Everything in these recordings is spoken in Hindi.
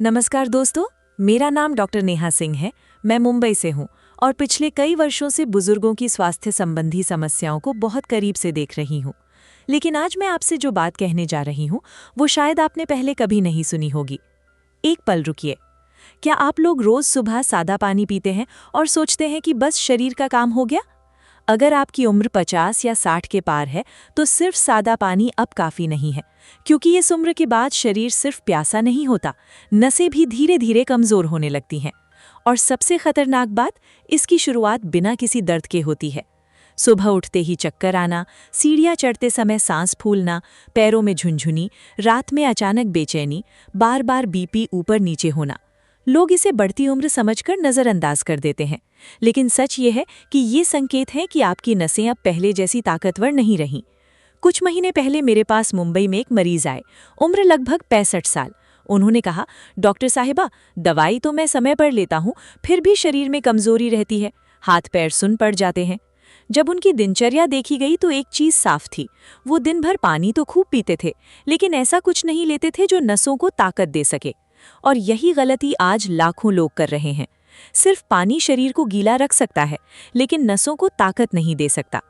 नमस्कार दोस्तों, मेरा नाम डॉक्टर नेहा सिंह है। मैं मुंबई से हूँ और पिछले कई वर्षों से बुजुर्गों की स्वास्थ्य संबंधी समस्याओं को बहुत करीब से देख रही हूँ। लेकिन आज मैं आपसे जो बात कहने जा रही हूँ वो शायद आपने पहले कभी नहीं सुनी होगी। एक पल रुकिए। क्या आप लोग रोज सुबह सादा पानी पीते हैं और सोचते हैं कि बस शरीर का काम हो गया? अगर आपकी उम्र 50 या 60 के पार है तो सिर्फ सादा पानी अब काफ़ी नहीं है, क्योंकि इस उम्र के बाद शरीर सिर्फ प्यासा नहीं होता, नसें भी धीरे धीरे कमज़ोर होने लगती हैं। और सबसे खतरनाक बात, इसकी शुरुआत बिना किसी दर्द के होती है। सुबह उठते ही चक्कर आना, सीढ़ियाँ चढ़ते समय सांस फूलना, पैरों में झुनझुनी, रात में अचानक बेचैनी, बार बार बीपी ऊपर नीचे होना। लोग इसे बढ़ती उम्र समझकर नज़रअंदाज कर देते हैं, लेकिन सच ये है कि ये संकेत हैं कि आपकी नसें अब पहले जैसी ताकतवर नहीं रहीं। कुछ महीने पहले मेरे पास मुंबई में एक मरीज आए, उम्र लगभग 65 साल। उन्होंने कहा, डॉक्टर साहिबा, दवाई तो मैं समय पर लेता हूँ, फिर भी शरीर में कमजोरी रहती है, हाथ पैर सुन पड़ जाते हैं। जब उनकी दिनचर्या देखी गई तो एक चीज साफ थी, वो दिन भर पानी तो खूब पीते थे, लेकिन ऐसा कुछ नहीं लेते थे जो नसों को ताकत दे सके। और यही गलती आज लाखों लोग कर रहे हैं। सिर्फ पानी शरीर को गीला रख सकता है, लेकिन नसों को ताकत नहीं दे सकता।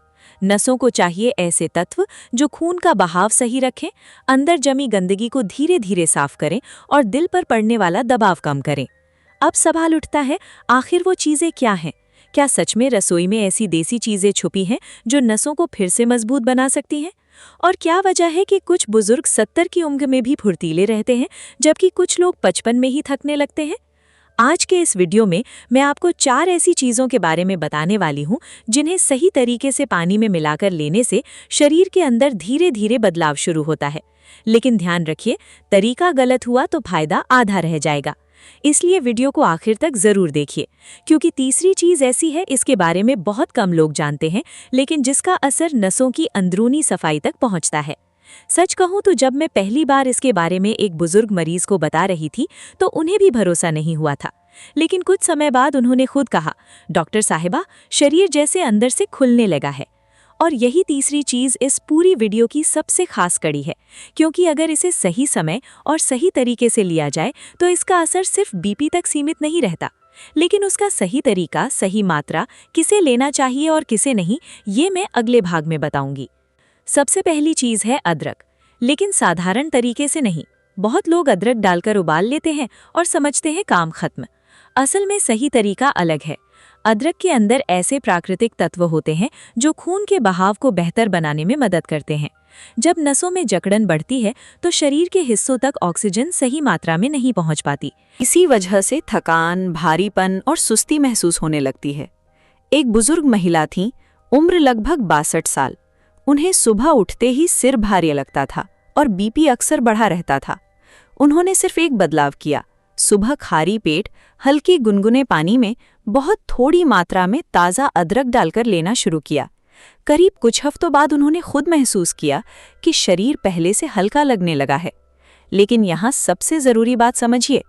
नसों को चाहिए ऐसे तत्व जो खून का बहाव सही रखें, अंदर जमी गंदगी को धीरे धीरे साफ करें और दिल पर पड़ने वाला दबाव कम करें। अब सवाल उठता है, आखिर वो चीज़ें क्या हैं? क्या सच में रसोई में ऐसी देसी चीज़ें छुपी हैं जो नसों को फिर से मजबूत बना सकती हैं? और क्या वजह है कि कुछ बुजुर्ग 70 की उम्र में भी फुर्तीले रहते हैं, जबकि कुछ लोग 55 में ही थकने लगते हैं? आज के इस वीडियो में मैं आपको 4 ऐसी चीज़ों के बारे में बताने वाली हूँ जिन्हें सही तरीके से पानी में मिलाकर लेने से शरीर के अंदर धीरे धीरे बदलाव शुरू होता है। लेकिन ध्यान रखिए, तरीका गलत हुआ तो फायदा आधा रह जाएगा। इसलिए वीडियो को आखिर तक जरूर देखिए, क्योंकि तीसरी चीज ऐसी है इसके बारे में बहुत कम लोग जानते हैं, लेकिन जिसका असर नसों की अंदरूनी सफाई तक पहुंचता है। सच कहूं तो जब मैं पहली बार इसके बारे में एक बुजुर्ग मरीज को बता रही थी तो उन्हें भी भरोसा नहीं हुआ था। लेकिन कुछ समय बाद उन्होंने खुद कहा, डॉक्टर साहिबा, शरीर जैसे अंदर से खुलने लगा है। और यही तीसरी चीज इस पूरी वीडियो की सबसे खास कड़ी है, क्योंकि अगर इसे सही समय और सही तरीके से लिया जाए तो इसका असर सिर्फ बीपी तक सीमित नहीं रहता, लेकिन उसका सही तरीका, सही मात्रा, किसे लेना चाहिए और किसे नहीं, ये मैं अगले भाग में बताऊंगी। सबसे पहली चीज है अदरक, लेकिन साधारण तरीके से नहीं। बहुत लोग अदरक डालकर उबाल लेते हैं और समझते हैं काम खत्म। असल में सही तरीका अलग है। अदरक के अंदर ऐसे प्राकृतिक तत्व होते हैं जो खून के बहाव को बेहतर बनाने में मदद करते हैं। जब नसों में जकड़न बढ़ती है तो शरीर के हिस्सों तक ऑक्सीजन सही मात्रा में नहीं पहुंच पाती। इसी वजह से थकान, भारीपन और सुस्ती महसूस होने लगती है। एक बुजुर्ग महिला थी, उम्र लगभग 62 साल। उन्हें सुबह उठते ही सिर भारी लगता था और बीपी अक्सर बढ़ा रहता था। उन्होंने सिर्फ एक बदलाव किया, सुबह खाली पेट हल्की गुनगुने पानी में बहुत थोड़ी मात्रा में ताज़ा अदरक डालकर लेना शुरू किया। करीब कुछ हफ्तों बाद उन्होंने खुद महसूस किया कि शरीर पहले से हल्का लगने लगा है। लेकिन यहाँ सबसे ज़रूरी बात समझिए,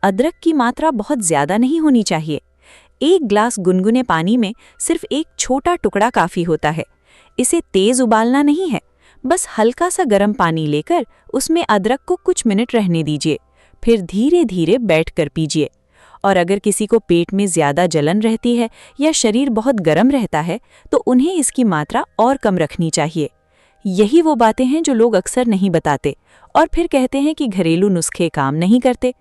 अदरक की मात्रा बहुत ज़्यादा नहीं होनी चाहिए। एक ग्लास गुनगुने पानी में सिर्फ एक छोटा टुकड़ा काफ़ी होता है। इसे तेज़ उबालना नहीं है, बस हल्का सा गर्म पानी लेकर उसमें अदरक को कुछ मिनट रहने दीजिए, फिर धीरे धीरे बैठकर पीजिए। और अगर किसी को पेट में ज़्यादा जलन रहती है या शरीर बहुत गर्म रहता है तो उन्हें इसकी मात्रा और कम रखनी चाहिए। यही वो बातें हैं जो लोग अक्सर नहीं बताते और फिर कहते हैं कि घरेलू नुस्खे काम नहीं करते।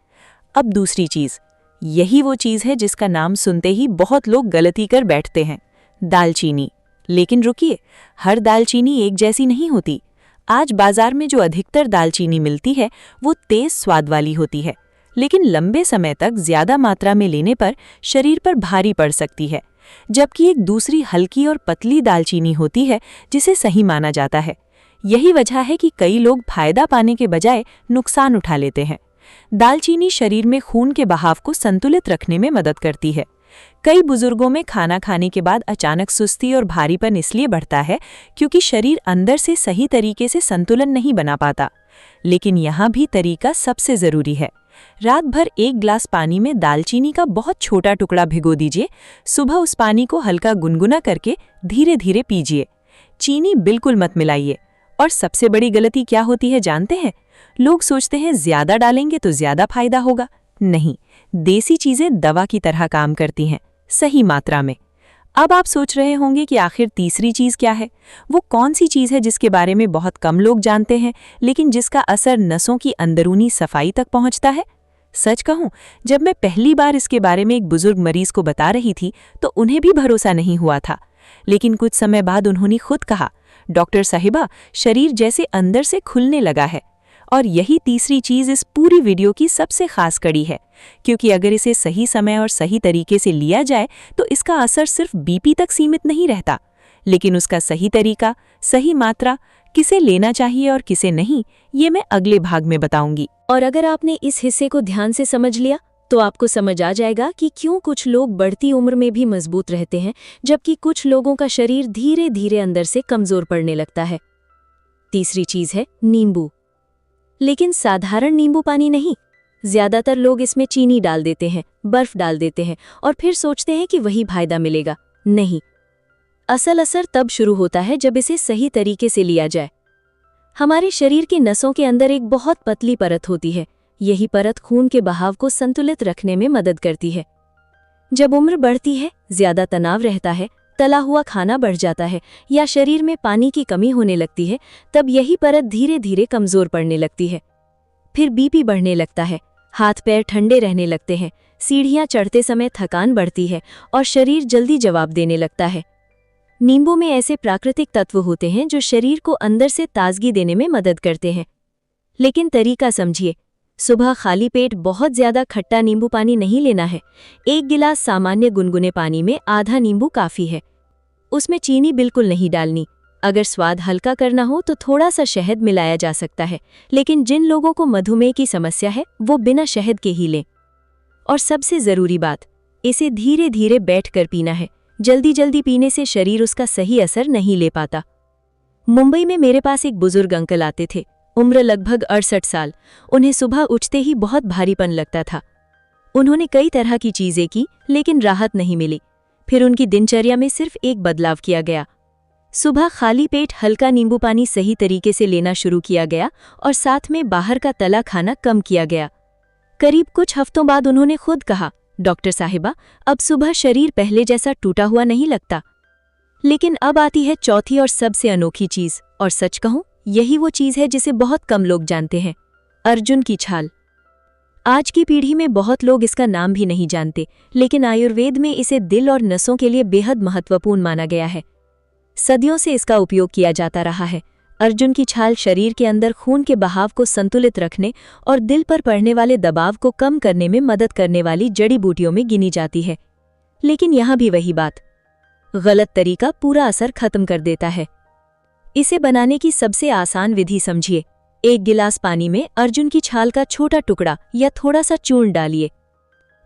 अब दूसरी चीज़, यही वो चीज़ है जिसका नाम सुनते ही बहुत लोग गलती कर बैठते हैं, दालचीनी। लेकिन रुकिए, हर दालचीनी एक जैसी नहीं होती। आज बाजार में जो अधिकतर दालचीनी मिलती है वो तेज स्वाद वाली होती है, लेकिन लंबे समय तक ज्यादा मात्रा में लेने पर शरीर पर भारी पड़ सकती है। जबकि एक दूसरी हल्की और पतली दालचीनी होती है जिसे सही माना जाता है। यही वजह है कि कई लोग फायदा पाने के बजाय नुकसान उठा लेते हैं। दालचीनी शरीर में खून के बहाव को संतुलित रखने में मदद करती है। कई बुजुर्गों में खाना खाने के बाद अचानक सुस्ती और भारीपन इसलिए बढ़ता है क्योंकि शरीर अंदर से सही तरीके से संतुलन नहीं बना पाता। लेकिन यहाँ भी तरीका सबसे ज़रूरी है। रात भर एक ग्लास पानी में दालचीनी का बहुत छोटा टुकड़ा भिगो दीजिए। सुबह उस पानी को हल्का गुनगुना करके धीरे धीरे पीजिए। चीनी बिल्कुल मत मिलाइए। और सबसे बड़ी गलती क्या होती है जानते हैं? लोग सोचते हैं ज्यादा डालेंगे तो ज्यादा फायदा होगा, नहीं, देसी चीजें दवा की तरह काम करती हैं, सही मात्रा में। अब आप सोच रहे होंगे कि आखिर तीसरी चीज क्या है? वो कौन सी चीज है जिसके बारे में बहुत कम लोग जानते हैं, लेकिन जिसका असर नसों की अंदरूनी सफाई तक पहुंचता है? सच कहूं, जब मैं पहली बार इसके बारे में एक बुजुर्ग मरीज को बता रही थी तो उन्हें भी भरोसा नहीं हुआ था। लेकिन कुछ समय बाद उन्होंने खुद कहा, डॉक्टर साहिबा, शरीर जैसे अंदर से खुलने लगा है। और यही तीसरी चीज इस पूरी वीडियो की सबसे खास कड़ी है, क्योंकि अगर इसे सही समय और सही तरीके से लिया जाए तो इसका असर सिर्फ बीपी तक सीमित नहीं रहता, लेकिन उसका सही तरीका, सही मात्रा, किसे लेना चाहिए और किसे नहीं, ये मैं अगले भाग में बताऊंगी। और अगर आपने इस हिस्से को ध्यान से समझ लिया तो आपको समझ आ जाएगा कि क्यों कुछ लोग बढ़ती उम्र में भी मजबूत रहते हैं, जबकि कुछ लोगों का शरीर धीरे धीरे अंदर से कमजोर पड़ने लगता है। तीसरी चीज है नींबू। लेकिन साधारण नींबू पानी नहीं। ज्यादातर लोग इसमें चीनी डाल देते हैं, बर्फ डाल देते हैं और फिर सोचते हैं कि वही फायदा मिलेगा। नहीं, असल असर तब शुरू होता है जब इसे सही तरीके से लिया जाए। हमारे शरीर की नसों के अंदर एक बहुत पतली परत होती है। यही परत खून के बहाव को संतुलित रखने में मदद करती है। जब उम्र बढ़ती है, ज्यादा तनाव रहता है, तला हुआ खाना बढ़ जाता है या शरीर में पानी की कमी होने लगती है, तब यही परत धीरे धीरे कमजोर पड़ने लगती है। फिर बीपी बढ़ने लगता है, हाथ पैर ठंडे रहने लगते हैं, सीढ़ियां चढ़ते समय थकान बढ़ती है और शरीर जल्दी जवाब देने लगता है। नींबू में ऐसे प्राकृतिक तत्व होते हैं जो शरीर को अंदर से ताजगी देने में मदद करते हैं। लेकिन तरीका समझिए। सुबह खाली पेट बहुत ज्यादा खट्टा नींबू पानी नहीं लेना है। 1 गिलास सामान्य गुनगुने पानी में आधा नींबू काफी है। उसमें चीनी बिल्कुल नहीं डालनी। अगर स्वाद हल्का करना हो तो थोड़ा सा शहद मिलाया जा सकता है, लेकिन जिन लोगों को मधुमेह की समस्या है वो बिना शहद के ही लें। और सबसे जरूरी बात, इसे धीरे धीरे बैठकर पीना है। जल्दी जल्दी पीने से शरीर उसका सही असर नहीं ले पाता। मुंबई में मेरे पास एक बुजुर्ग अंकल आते थे, उम्र लगभग 68 साल। उन्हें सुबह उठते ही बहुत भारीपन लगता था। उन्होंने कई तरह की चीजें की, लेकिन राहत नहीं मिली। फिर उनकी दिनचर्या में सिर्फ एक बदलाव किया गया। सुबह खाली पेट हल्का नींबू पानी सही तरीके से लेना शुरू किया गया और साथ में बाहर का तला खाना कम किया गया। करीब कुछ हफ्तों बाद उन्होंने खुद कहा, डॉक्टर साहिबा, अब सुबह शरीर पहले जैसा टूटा हुआ नहीं लगता। लेकिन अब आती है चौथी और सबसे अनोखी चीज, और सच कहूं, यही वो चीज है जिसे बहुत कम लोग जानते हैं, अर्जुन की छाल। आज की पीढ़ी में बहुत लोग इसका नाम भी नहीं जानते, लेकिन आयुर्वेद में इसे दिल और नसों के लिए बेहद महत्वपूर्ण माना गया है। सदियों से इसका उपयोग किया जाता रहा है। अर्जुन की छाल शरीर के अंदर खून के बहाव को संतुलित रखने और दिल पर पड़ने वाले दबाव को कम करने में मदद करने वाली जड़ी बूटियों में गिनी जाती है। लेकिन यहाँ भी वही बात, गलत तरीका पूरा असर खत्म कर देता है। इसे बनाने की सबसे आसान विधि समझिए। 1 गिलास पानी में अर्जुन की छाल का छोटा टुकड़ा या थोड़ा सा चूर्ण डालिए।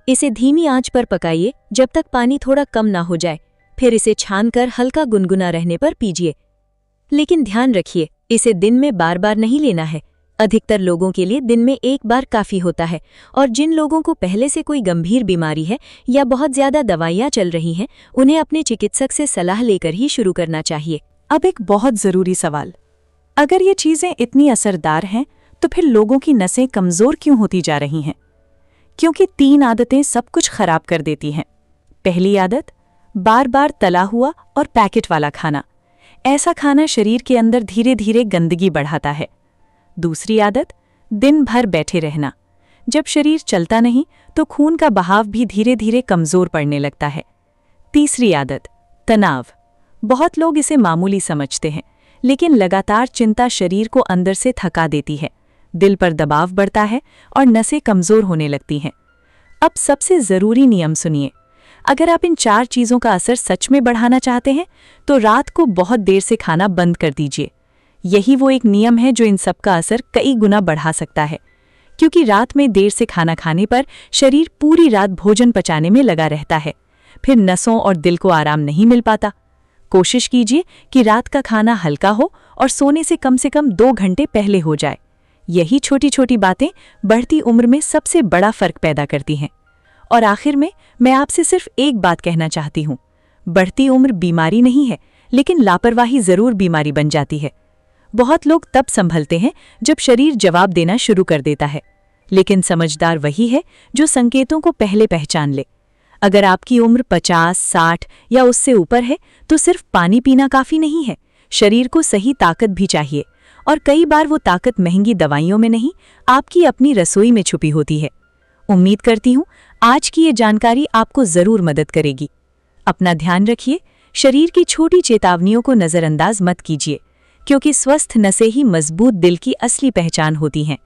इसे धीमी आंच पर पकाइए जब तक पानी थोड़ा कम ना हो जाए। फिर इसे छानकर हल्का गुनगुना रहने पर पीजिए। लेकिन ध्यान रखिए, इसे दिन में बार बार नहीं लेना है। अधिकतर लोगों के लिए दिन में 1 बार काफी होता है, और जिन लोगों को पहले से कोई गंभीर बीमारी है या बहुत ज्यादा दवाइयां चल रही हैं, उन्हें अपने चिकित्सक से सलाह लेकर ही शुरू करना चाहिए। अब एक बहुत जरूरी सवाल, अगर ये चीजें इतनी असरदार हैं तो फिर लोगों की नसें कमजोर क्यों होती जा रही हैं? क्योंकि 3 आदतें सब कुछ खराब कर देती हैं। पहली आदत, बार बार तला हुआ और पैकेट वाला खाना। ऐसा खाना शरीर के अंदर धीरे धीरे गंदगी बढ़ाता है। दूसरी आदत, दिन भर बैठे रहना। जब शरीर चलता नहीं तो खून का बहाव भी धीरे धीरे कमजोर पड़ने लगता है। तीसरी आदत, तनाव। बहुत लोग इसे मामूली समझते हैं, लेकिन लगातार चिंता शरीर को अंदर से थका देती है। दिल पर दबाव बढ़ता है और नसें कमजोर होने लगती हैं। अब सबसे जरूरी नियम सुनिए। अगर आप इन 4 चीजों का असर सच में बढ़ाना चाहते हैं तो रात को बहुत देर से खाना बंद कर दीजिए। यही वो एक नियम है जो इन सब का असर कई गुना बढ़ा सकता है, क्योंकि रात में देर से खाना खाने पर शरीर पूरी रात भोजन पचाने में लगा रहता है। फिर नसों और दिल को आराम नहीं मिल पाता। कोशिश कीजिए कि रात का खाना हल्का हो और सोने से कम 2 घंटे पहले हो जाए। यही छोटी छोटी बातें बढ़ती उम्र में सबसे बड़ा फर्क पैदा करती हैं। और आखिर में मैं आपसे सिर्फ एक बात कहना चाहती हूँ, बढ़ती उम्र बीमारी नहीं है, लेकिन लापरवाही जरूर बीमारी बन जाती है। बहुत लोग तब संभलते हैं जब शरीर जवाब देना शुरू कर देता है, लेकिन समझदार वही है जो संकेतों को पहले पहचान ले। अगर आपकी उम्र 50, 60 या उससे ऊपर है तो सिर्फ पानी पीना काफी नहीं है, शरीर को सही ताकत भी चाहिए। और कई बार वो ताकत महंगी दवाइयों में नहीं, आपकी अपनी रसोई में छुपी होती है। उम्मीद करती हूँ आज की ये जानकारी आपको जरूर मदद करेगी। अपना ध्यान रखिए, शरीर की छोटी चेतावनियों को नजरअंदाज मत कीजिए, क्योंकि स्वस्थ नसें ही मजबूत दिल की असली पहचान होती हैं।